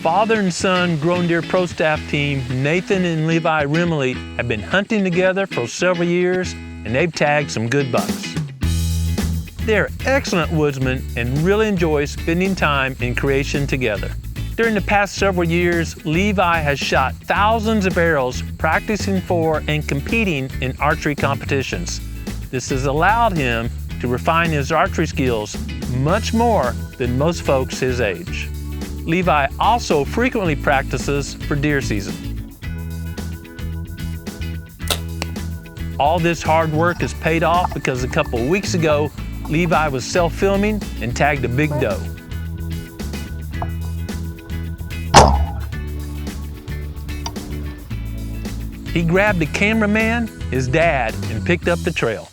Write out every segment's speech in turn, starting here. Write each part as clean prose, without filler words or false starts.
Father and son GrowingDeer Prostaff team Nathan and Levi Remole have been hunting together for several years, and they've tagged some good bucks. They're excellent woodsmen and really enjoy spending time in creation together. During the past several years, Levi has shot thousands of arrows practicing for and competing in archery competitions. This has allowed him to refine his archery skills much more than most folks his age. Levi also frequently practices for deer season. All this hard work has paid off because a couple of weeks ago, Levi was self-filming and tagged a big doe. He grabbed the cameraman, his dad, and picked up the trail.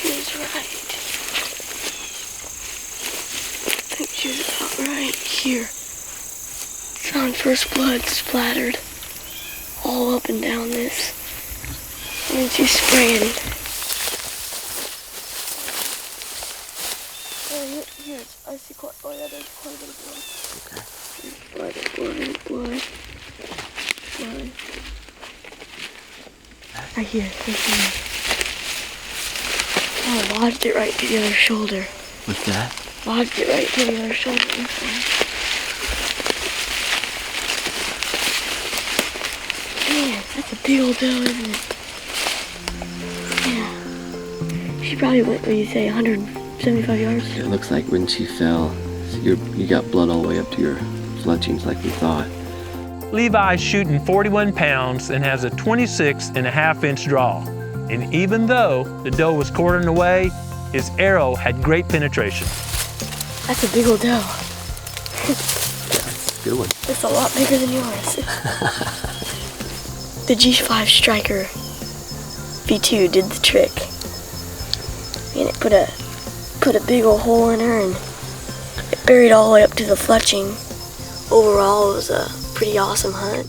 He's right. I think she's about right here. Found first blood splattered all up and down this. And then she's spraying. Here, I see quite, oh yeah, there's quite a bit of blood. Okay. Blood. Right here. Oh, lodged it right to the other shoulder. What's that? Lodged it right to the other shoulder. Man, that's a big old doe, isn't it? Yeah. She probably went, what do you say, 175 yards? It looks like when she fell, you got blood all the way up to your fletchings like we thought. Levi's shooting 41 pounds and has a 26.5-inch draw. And even though the doe was quartering away, his arrow had great penetration. That's a big old doe. Good one. It's a lot bigger than yours. The G5 Striker V2 did the trick. And it put a big old hole in her, and it buried all the way up to the fletching. Overall, it was a pretty awesome hunt.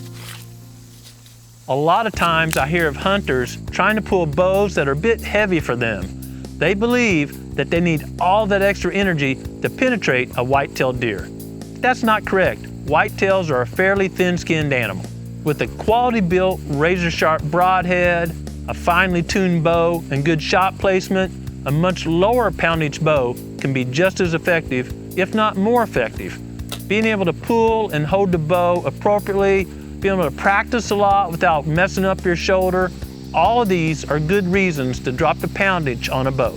A lot of times I hear of hunters trying to pull bows that are a bit heavy for them. They believe that they need all that extra energy to penetrate a white-tailed deer. That's not correct. Whitetails are a fairly thin-skinned animal. With a quality-built, razor-sharp broadhead, a finely tuned bow, and good shot placement, a much lower poundage bow can be just as effective, if not more effective. Being able to pull and hold the bow appropriately, being able to practice a lot without messing up your shoulder, all of these are good reasons to drop the poundage on a bow.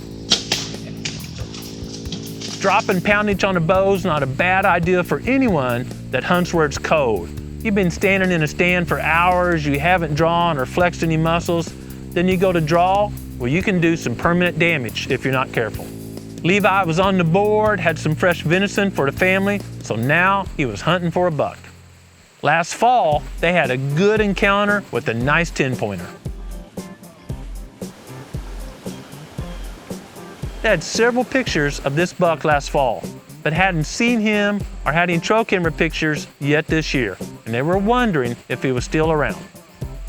Dropping poundage on a bow is not a bad idea for anyone that hunts where it's cold. You've been standing in a stand for hours, you haven't drawn or flexed any muscles, then you go to draw, well, you can do some permanent damage if you're not careful. Levi was on the board, had some fresh venison for the family, so now he was hunting for a buck. Last fall, they had a good encounter with a nice 10-pointer. They had several pictures of this buck last fall, but hadn't seen him or had any trail camera pictures yet this year, and they were wondering if he was still around.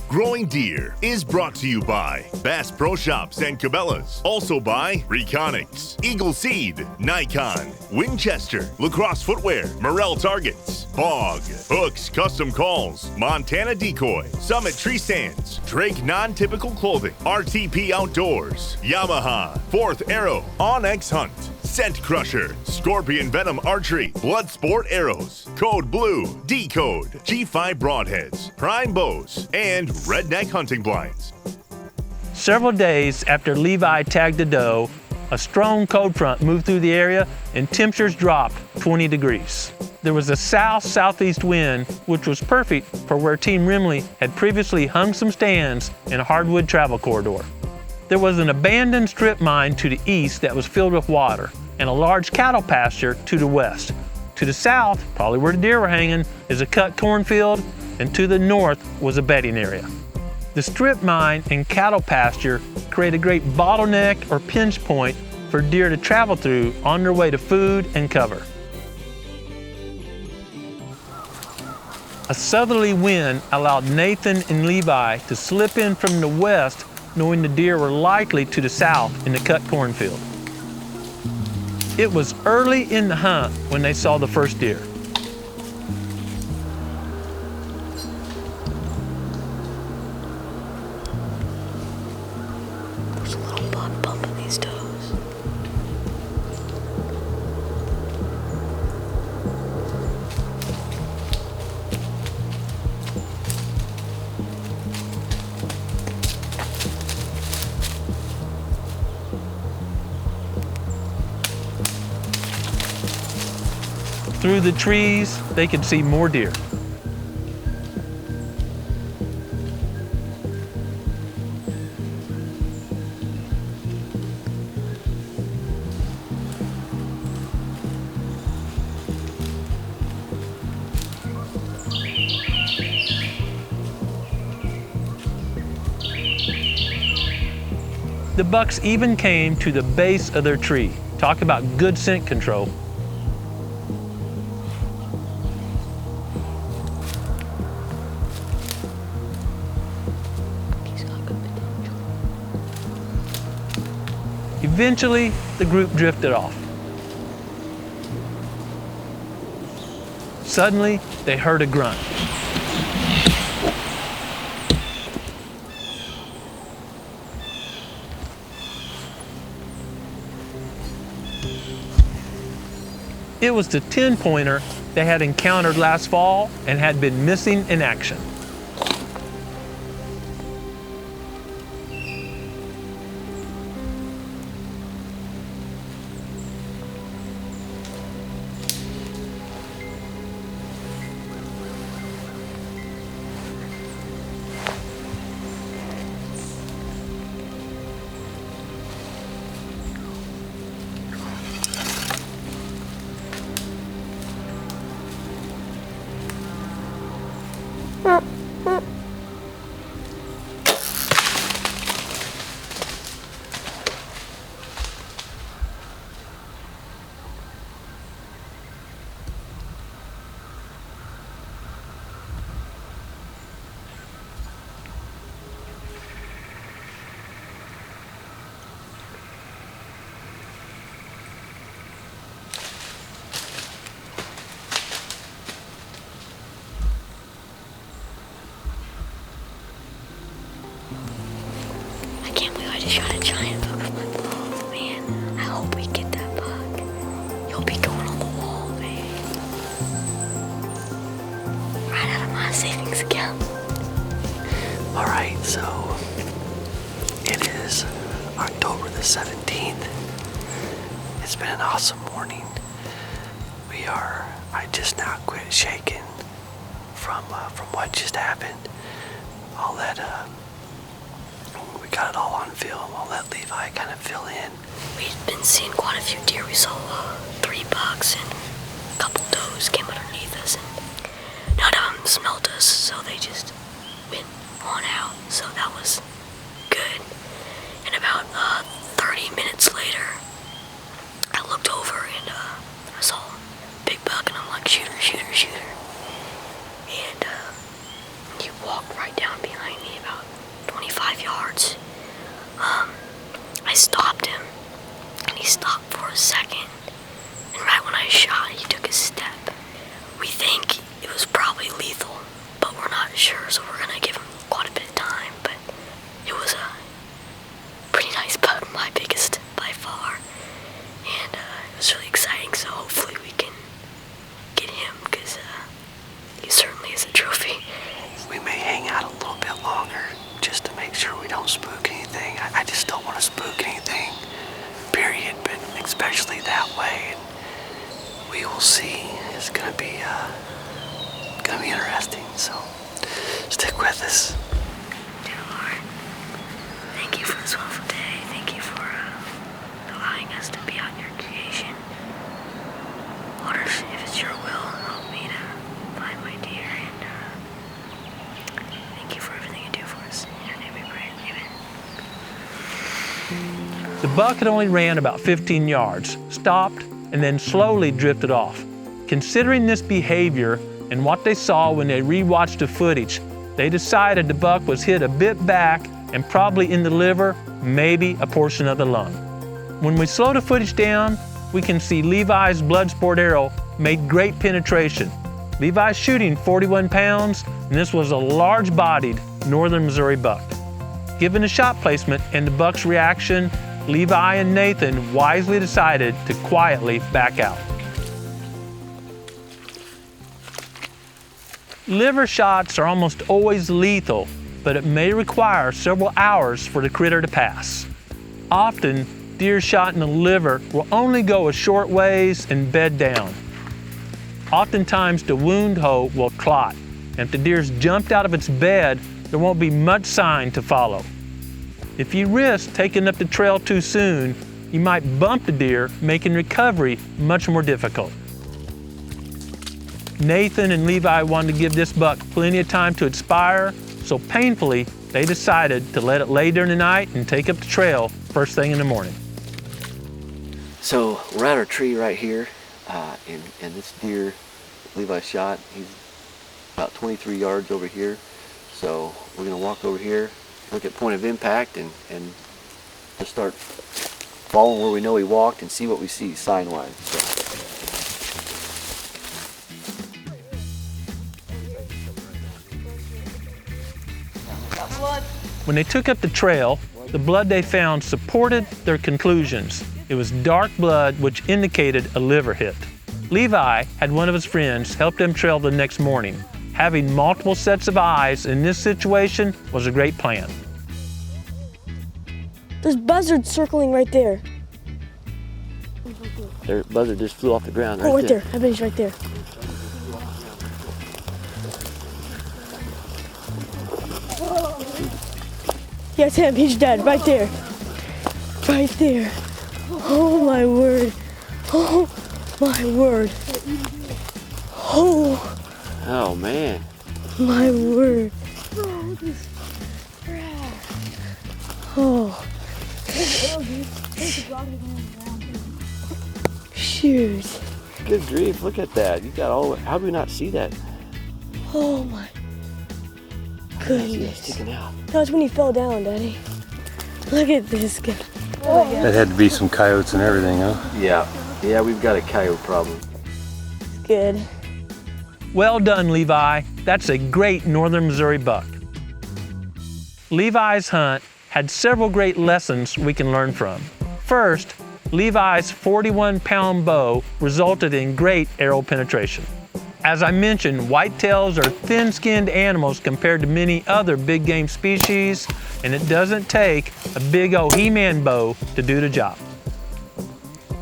Growing Deer is brought to you by Bass Pro Shops and Cabela's. Also by Reconics, Eagle Seed, Nikon, Winchester, Lacrosse Footwear, Morel Targets, Bog, Hooks Custom Calls, Montana Decoy, Summit Tree Stands, Drake Non-Typical Clothing, RTP Outdoors, Yamaha, Fourth Arrow, Onyx Hunt, Scent Crusher, Scorpion Venom Archery, Blood Sport Arrows, Code Blue, Decode, G5 Broadheads, Prime Bows, and Redneck Hunting Blinds. Several days after Levi tagged a doe, a strong cold front moved through the area and temperatures dropped 20 degrees. There was a south-southeast wind, which was perfect for where Team Remole had previously hung some stands in a hardwood travel corridor. There was an abandoned strip mine to the east that was filled with water, and a large cattle pasture to the west. To the south, probably where the deer were hanging, is a cut cornfield, and to the north was a bedding area. The strip mine and cattle pasture create a great bottleneck or pinch point for deer to travel through on their way to food and cover. A southerly wind allowed Nathan and Levi to slip in from the west, knowing the deer were likely to the south in the cut cornfield. It was early in the hunt when they saw the first deer. There's a little buck bump in these toes. Through the trees, they could see more deer. The bucks even came to the base of their tree. Talk about good scent control. Eventually, the group drifted off. Suddenly, they heard a grunt. It was the 10-pointer they had encountered last fall and had been missing in action. I can't believe I just shot a giant buck with my bow. Man, I hope we get that buck. He'll be going on the wall, baby. Right out of my savings account. Alright, so it is October the 17th. It's been an awesome morning. I just now quit shaking from what just happened. I'll let, we got it all on film. I'll let Levi kind of fill in. We've been seeing quite a few deer. We saw 3 bucks and a couple does came underneath us, and none of them smelled us, so they just went on out. So that was good. And about 30 minutes later, I looked over and I saw a big buck, and I'm like, shooter, shooter, shooter. And he walked right down behind me about 25 yards. I stopped him, and he stopped for a second. And right when I shot, he took a step. We think it was probably lethal, but we're not sure, so we're gonna give him quite a bit of time. But it was a pretty nice buck, my biggest by far. And it was really exciting, so hopefully we can get him, because he certainly is a trophy. We may hang out a little bit longer just to make sure we don't spook anything. I just don't want to spook anything, period, but especially that way. And we will see. It's gonna be interesting, so stick with us. Dear Lord, thank you for this wonderful day. Thank you for allowing us to be out in your creation. Lord, if it's your will, help me to find my deer, and thank you for everything you do for us. In your name we pray. Amen. The buck had only ran about 15 yards, stopped, and then slowly drifted off. Considering this behavior and what they saw when they rewatched the footage, they decided the buck was hit a bit back and probably in the liver, maybe a portion of the lung. When we slowed the footage down, we can see Levi's blood sport arrow made great penetration. Levi's shooting 41 pounds, and this was a large-bodied northern Missouri buck. Given the shot placement and the buck's reaction, Levi and Nathan wisely decided to quietly back out. Liver shots are almost always lethal, but it may require several hours for the critter to pass. Often, deer shot in the liver will only go a short ways and bed down. Oftentimes, the wound hole will clot, and if the deer's jumped out of its bed, there won't be much sign to follow. If you risk taking up the trail too soon, you might bump the deer, making recovery much more difficult. Nathan and Levi wanted to give this buck plenty of time to expire, so painfully, they decided to let it lay during the night and take up the trail first thing in the morning. So we're at our tree right here, and this deer Levi shot, he's about 23 yards over here. So we're gonna walk over here, look at point of impact, and just start following where we know he walked and see what we see sign-wise. So. When they took up the trail, the blood they found supported their conclusions. It was dark blood, which indicated a liver hit. Levi had one of his friends help them trail the next morning. Having multiple sets of eyes in this situation was a great plan. There's buzzards circling right there. Their buzzard just flew off the ground right there. I bet he's right there. Yeah, it's him. He's dead. Right there. Right there. Oh, my word. Oh, my word. Oh. Oh, man. My word. Oh. Shoot. Good grief, look at that. You got all, how do we not see that? Oh my goodness. Sticking out. That was when he fell down, Daddy. Look at this guy. Oh, yeah. That had to be some coyotes and everything, huh? Yeah, we've got a coyote problem. Good. Well done, Levi. That's a great northern Missouri buck. Levi's hunt had several great lessons we can learn from. First, Levi's 41-pound bow resulted in great arrow penetration. As I mentioned, whitetails are thin-skinned animals compared to many other big game species, and it doesn't take a big old He-Man bow to do the job.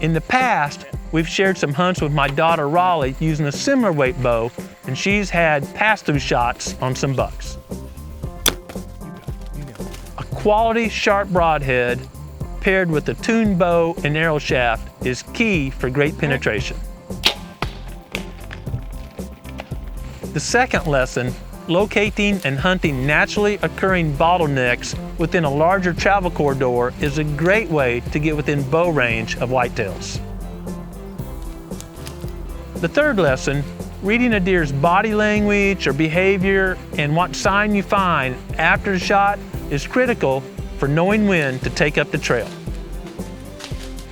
In the past, we've shared some hunts with my daughter Raleigh using a similar weight bow, and she's had pass-through shots on some bucks. A quality sharp broadhead paired with a tuned bow and arrow shaft is key for great penetration. The second lesson, locating and hunting naturally occurring bottlenecks within a larger travel corridor, is a great way to get within bow range of whitetails. The third lesson, reading a deer's body language or behavior and what sign you find after the shot is critical for knowing when to take up the trail.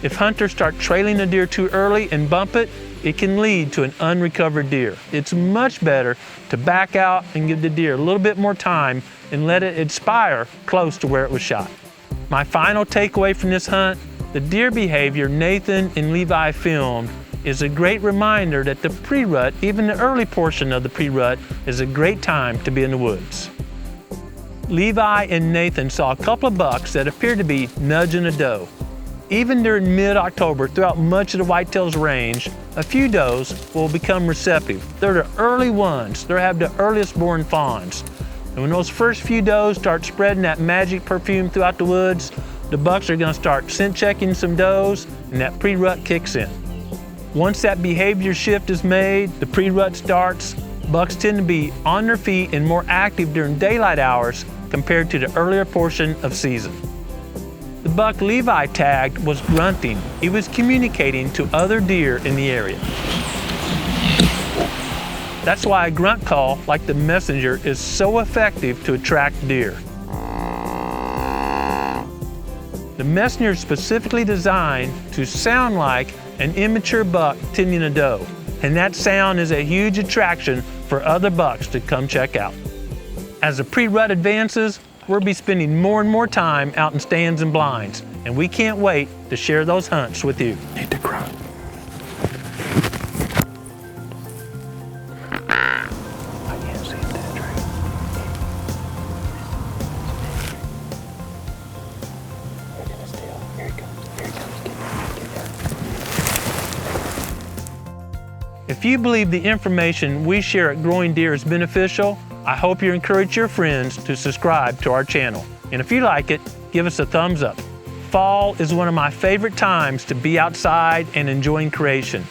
If hunters start trailing a deer too early and bump it, it can lead to an unrecovered deer. It's much better to back out and give the deer a little bit more time and let it expire close to where it was shot. My final takeaway from this hunt, the deer behavior Nathan and Levi filmed is a great reminder that the pre-rut, even the early portion of the pre-rut, is a great time to be in the woods. Levi and Nathan saw a couple of bucks that appeared to be nudging a doe. Even during mid-October, throughout much of the whitetails range, a few does will become receptive. They're the early ones. They have the earliest born fawns. And when those first few does start spreading that magic perfume throughout the woods, the bucks are gonna start scent checking some does, and that pre-rut kicks in. Once that behavior shift is made, the pre-rut starts, bucks tend to be on their feet and more active during daylight hours compared to the earlier portion of season. The buck Levi tagged was grunting. He was communicating to other deer in the area. That's why a grunt call like the messenger is so effective to attract deer. The messenger is specifically designed to sound like an immature buck tending a doe, and that sound is a huge attraction for other bucks to come check out. As the pre-rut advances, we'll be spending more and more time out in stands and blinds, and we can't wait to share those hunts with you. Need to grunt. I can't see that tree. We're gonna steal. Here he comes. Here he comes. Get down. If you believe the information we share at Growing Deer is beneficial, I hope you encourage your friends to subscribe to our channel. And if you like it, give us a thumbs up. Fall is one of my favorite times to be outside and enjoying creation.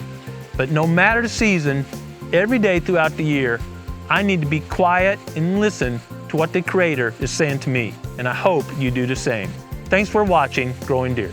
But no matter the season, every day throughout the year, I need to be quiet and listen to what the Creator is saying to me. And I hope you do the same. Thanks for watching Growing Deer.